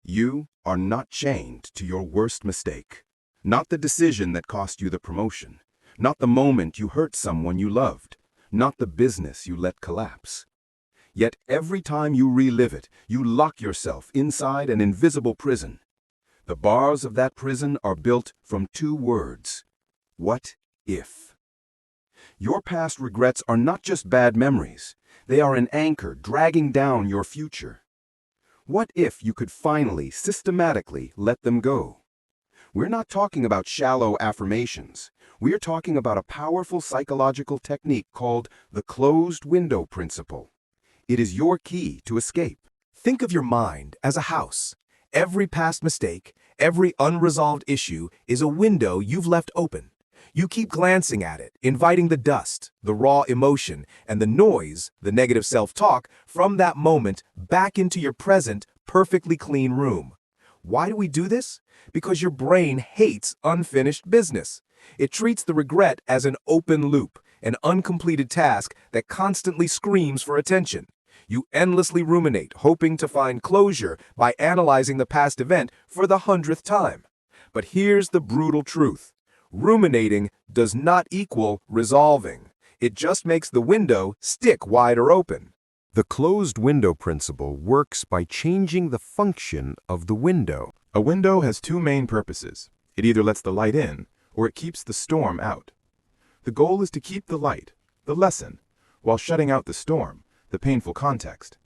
You are not chained to your worst mistake. Not the decision that cost you the promotion. Not the moment you hurt someone you loved. Not the business you let collapse. Yet every time you relive it, you lock yourself inside an invisible prison. The bars of that prison are built from two words. What if? Your past regrets are not just bad memories. They are an anchor dragging down your future. What if you could finally, systematically let them go? We're not talking about shallow affirmations. We're talking about a powerful psychological technique called the closed window principle. It is your key to escape. Think of your mind as a house. Every past mistake, every unresolved issue is a window you've left open. You keep glancing at it, inviting the dust, the raw emotion, and the noise, the negative self-talk, from that moment back into your present, perfectly clean room. Why do we do this? Because your brain hates unfinished business. It treats the regret as an open loop, an uncompleted task that constantly screams for attention. You endlessly ruminate, hoping to find closure by analyzing the past event for the 100th time. But here's the brutal truth. Ruminating does not equal resolving. It just makes the window stick wider open. The closed window principle works by changing the function of the window. A window has two main purposes. It either lets the light in, or it keeps the storm out. The goal is to keep the light, the lesson, while shutting out the storm, the painful context.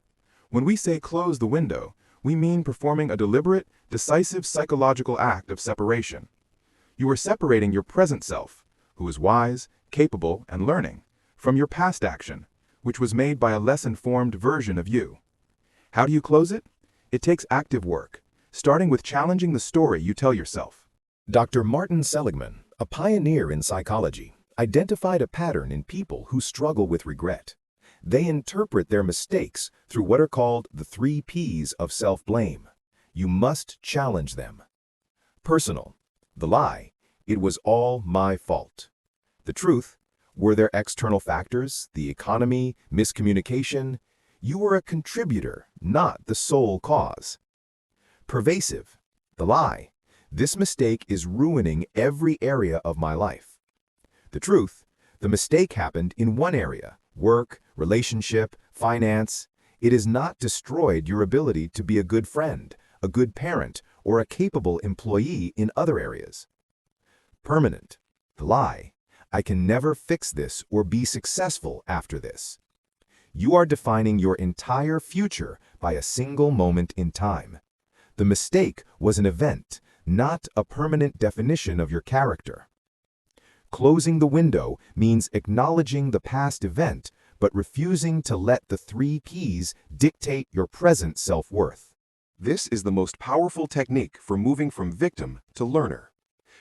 When we say close the window, we mean performing a deliberate, decisive psychological act of separation. You are separating your present self, who is wise, capable, and learning, from your past action, which was made by a less informed version of you. How do you close it? It takes active work, starting with challenging the story you tell yourself. Dr. Martin Seligman, a pioneer in psychology, identified a pattern in people who struggle with regret. They interpret their mistakes through what are called the 3 Ps of self-blame. You must challenge them. Personal. The lie. It was all my fault. The truth. Were there external factors, the economy, miscommunication? You were a contributor, not the sole cause. Pervasive. The lie. This mistake is ruining every area of my life. The truth. The mistake happened in one area. Work, relationship, finance. It has not destroyed your ability to be a good friend, a good parent, or a capable employee in other areas. Permanent. The lie. I can never fix this or be successful after this. You are defining your entire future by a single moment in time. The mistake was an event, not a permanent definition of your character. Closing the window means acknowledging the past event, but refusing to let the 3 Ps dictate your present self-worth. This is the most powerful technique for moving from victim to learner.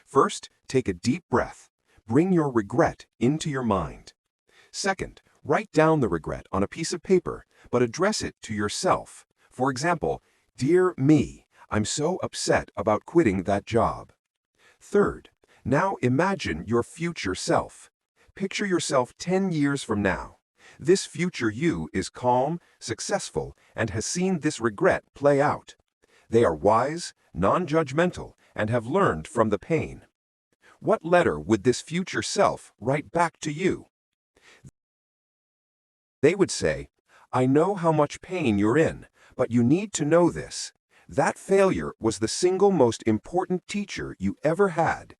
First, take a deep breath. Bring your regret into your mind. Second, write down the regret on a piece of paper, but address it to yourself. For example, "Dear me, I'm so upset about quitting that job." Third, now imagine your future self. Picture yourself 10 years from now. This future you is calm, successful, and has seen this regret play out. They are wise, non-judgmental, and have learned from the pain. What letter would this future self write back to you? They would say, "I know how much pain you're in, but you need to know this. That failure was the single most important teacher you ever had.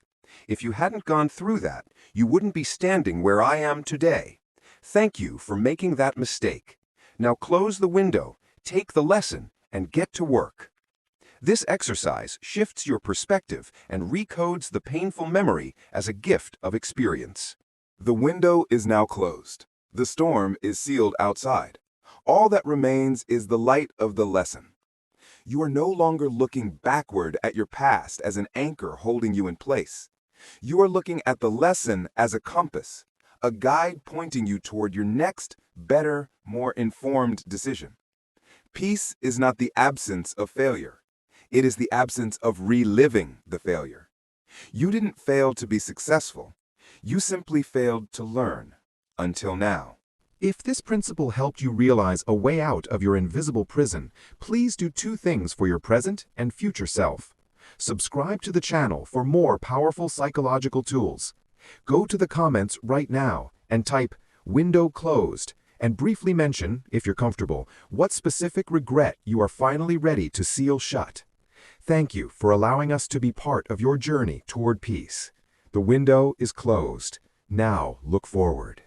If you hadn't gone through that, you wouldn't be standing where I am today. Thank you for making that mistake. Now close the window, take the lesson, and get to work." This exercise shifts your perspective and recodes the painful memory as a gift of experience. The window is now closed. The storm is sealed outside. All that remains is the light of the lesson. You are no longer looking backward at your past as an anchor holding you in place. You are looking at the lesson as a compass, a guide pointing you toward your next, better, more informed decision. Peace is not the absence of failure. It is the absence of reliving the failure. You didn't fail to be successful. You simply failed to learn. Until now. If this principle helped you realize a way out of your invisible prison, please do 2 things for your present and future self. Subscribe to the channel for more powerful psychological tools. Go to the comments right now and type "window closed" and briefly mention, if you're comfortable, what specific regret you are finally ready to seal shut. Thank you for allowing us to be part of your journey toward peace. The window is closed. Now look forward.